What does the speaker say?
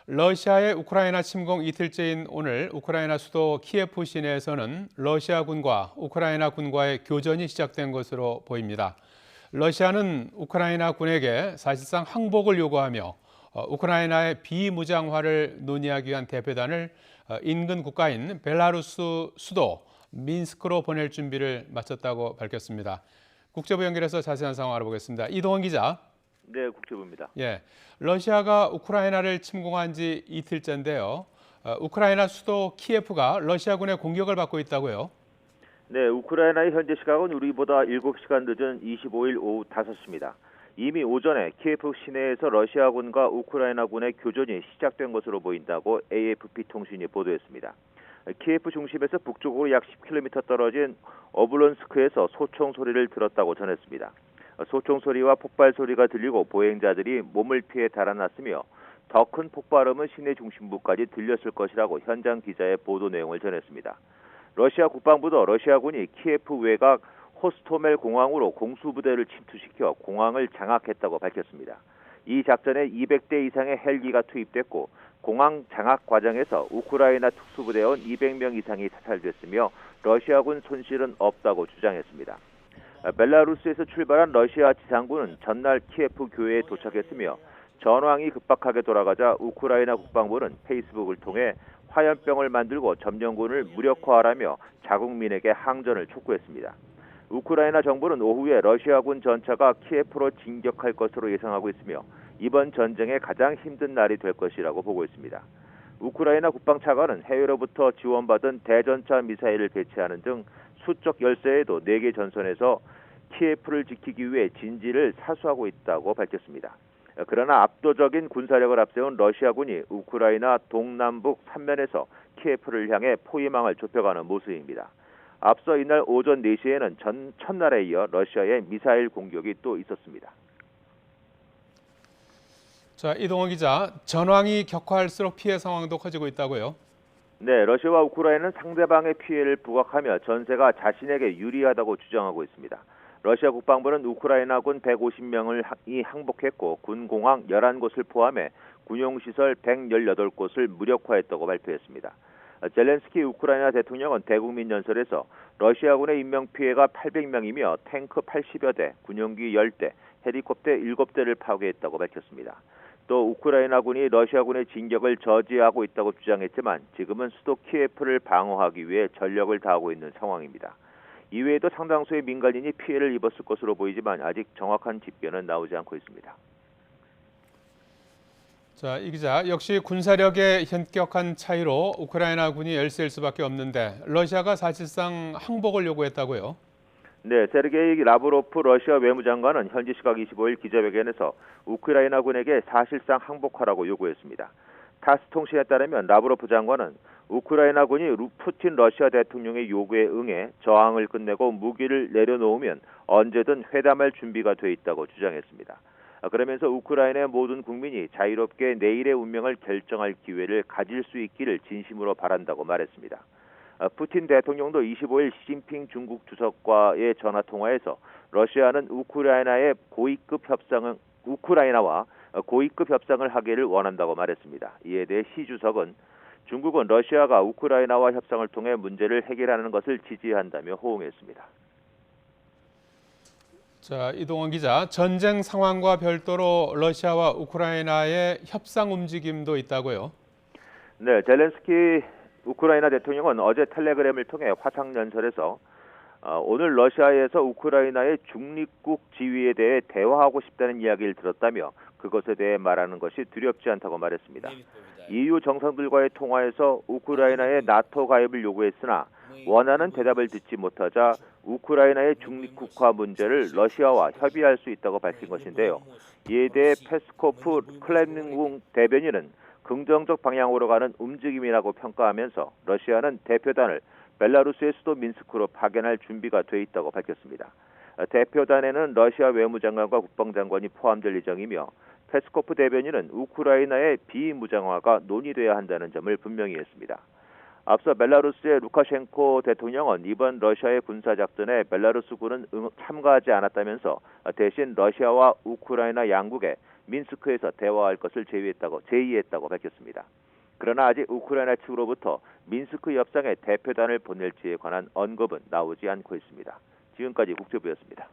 러시아의 우크라이나 침공 이틀째인 오늘 우크라이나 수도 키예프 시내에서는 러시아군과 우크라이나 군과의 교전이 시작된 것으로 보입니다. 러시아는 우크라이나 군에게 사실상 항복을 요구하며 우크라이나의 비무장화를 논의하기 위한 대표단을 인근 국가인 벨라루스 수도 민스크로 보낼 준비를 마쳤다고 밝혔습니다. 국제부 연결해서 자세한 상황 알아보겠습니다. 이동원 기자. 네, 국제부입니다. 예, 러시아가 우크라이나를 침공한 지 이틀째인데요. 우크라이나 수도 키예프가 러시아군의 공격을 받고 있다고요? 네, 우크라이나의 현재 시각은 우리보다 7시간 늦은 25일 오후 5시입니다. 이미 오전에 키예프 시내에서 러시아군과 우크라이나군의 교전이 시작된 것으로 보인다고 AFP 통신이 보도했습니다. 키예프 중심에서 북쪽으로 약 10km 떨어진 오블론스크에서 소총 소리를 들었다고 전했습니다. 소총 소리와 폭발 소리가 들리고 보행자들이 몸을 피해 달아났으며 더 큰 폭발음은 시내 중심부까지 들렸을 것이라고 현장 기자의 보도 내용을 전했습니다. 러시아 국방부도 러시아군이 키예프 외곽 호스토멜 공항으로 공수부대를 침투시켜 공항을 장악했다고 밝혔습니다. 이 작전에 200대 이상의 헬기가 투입됐고 공항 장악 과정에서 우크라이나 특수부대원 200명 이상이 사살됐으며 러시아군 손실은 없다고 주장했습니다. 벨라루스에서 출발한 러시아 지상군은 전날 키예프 교회에 도착했으며 전황이 급박하게 돌아가자 우크라이나 국방부는 페이스북을 통해 화염병을 만들고 점령군을 무력화하라며 자국민에게 항전을 촉구했습니다. 우크라이나 정부는 오후에 러시아군 전차가 키예프로 진격할 것으로 예상하고 있으며 이번 전쟁의 가장 힘든 날이 될 것이라고 보고 있습니다. 우크라이나 국방차관은 해외로부터 지원받은 대전차 미사일을 배치하는 등 수적 열세에도 4개 전선에서 키예프를 지키기 위해 진지를 사수하고 있다고 밝혔습니다. 그러나 압도적인 군사력을 앞세운 러시아군이 우크라이나 동남북 3면에서 키예프를 향해 포위망을 좁혀가는 모습입니다. 앞서 이날 오전 4시에는 첫날에 이어 러시아의 미사일 공격이 또 있었습니다. 자, 이동원 기자, 전황이 격화할수록 피해 상황도 커지고 있다고요? 네, 러시아와 우크라이나는 상대방의 피해를 부각하며 전세가 자신에게 유리하다고 주장하고 있습니다. 러시아 국방부는 우크라이나군 150명을 항복했고 군 공항 11곳을 포함해 군용시설 118곳을 무력화했다고 발표했습니다. 젤렌스키 우크라이나 대통령은 대국민 연설에서 러시아군의 인명피해가 800명이며 탱크 80여 대, 군용기 10대, 헬리콥터 7대를 파괴했다고 밝혔습니다. 또 우크라이나군이 러시아군의 진격을 저지하고 있다고 주장했지만 지금은 수도 키예프를 방어하기 위해 전력을 다하고 있는 상황입니다. 이외에도 상당수의 민간인이 피해를 입었을 것으로 보이지만 아직 정확한 집계는 나오지 않고 있습니다. 자, 이 기자, 역시 군사력의 현격한 차이로 우크라이나군이 열세일 수밖에 없는데 러시아가 사실상 항복을 요구했다고요? 네, 세르게이 라브로프 러시아 외무장관은 현지 시각 25일 기자회견에서 우크라이나군에게 사실상 항복하라고 요구했습니다. 타스 통신에 따르면 라브로프 장관은 우크라이나군이 푸틴 러시아 대통령의 요구에 응해 저항을 끝내고 무기를 내려놓으면 언제든 회담할 준비가 돼 있다고 주장했습니다. 그러면서 우크라이나의 모든 국민이 자유롭게 내일의 운명을 결정할 기회를 가질 수 있기를 진심으로 바란다고 말했습니다. 푸틴 대통령도 25일 시진핑 중국 주석과의 전화 통화에서 러시아는 우크라이나와 고위급 협상을 하기를 원한다고 말했습니다. 이에 대해 시 주석은 중국은 러시아가 우크라이나와 협상을 통해 문제를 해결하는 것을 지지한다며 호응했습니다. 자, 이동원 기자, 전쟁 상황과 별도로 러시아와 우크라이나의 협상 움직임도 있다고요? 네, 젤렌스키 우크라이나 대통령은 어제 텔레그램을 통해 화상연설에서 오늘 러시아에서 우크라이나의 중립국 지위에 대해 대화하고 싶다는 이야기를 들었다며 그것에 대해 말하는 것이 두렵지 않다고 말했습니다. EU 정상들과의 통화에서 우크라이나의 나토 가입을 요구했으나 원하는 대답을 듣지 못하자 우크라이나의 중립국화 문제를 러시아와 협의할 수 있다고 밝힌 것인데요. 이에 대해 페스코프 클렘린궁 대변인은 긍정적 방향으로 가는 움직임이라고 평가하면서 러시아는 대표단을 벨라루스의 수도 민스크로 파견할 준비가 돼 있다고 밝혔습니다. 대표단에는 러시아 외무장관과 국방장관이 포함될 예정이며 페스코프 대변인은 우크라이나의 비무장화가 논의돼야 한다는 점을 분명히 했습니다. 앞서 벨라루스의 루카셴코 대통령은 이번 러시아의 군사작전에 벨라루스군은 참가하지 않았다면서 대신 러시아와 우크라이나 양국에 민스크에서 대화할 것을 제의했다고 밝혔습니다. 그러나 아직 우크라이나 측으로부터 민스크 협상에 대표단을 보낼지에 관한 언급은 나오지 않고 있습니다. 지금까지 국제부였습니다.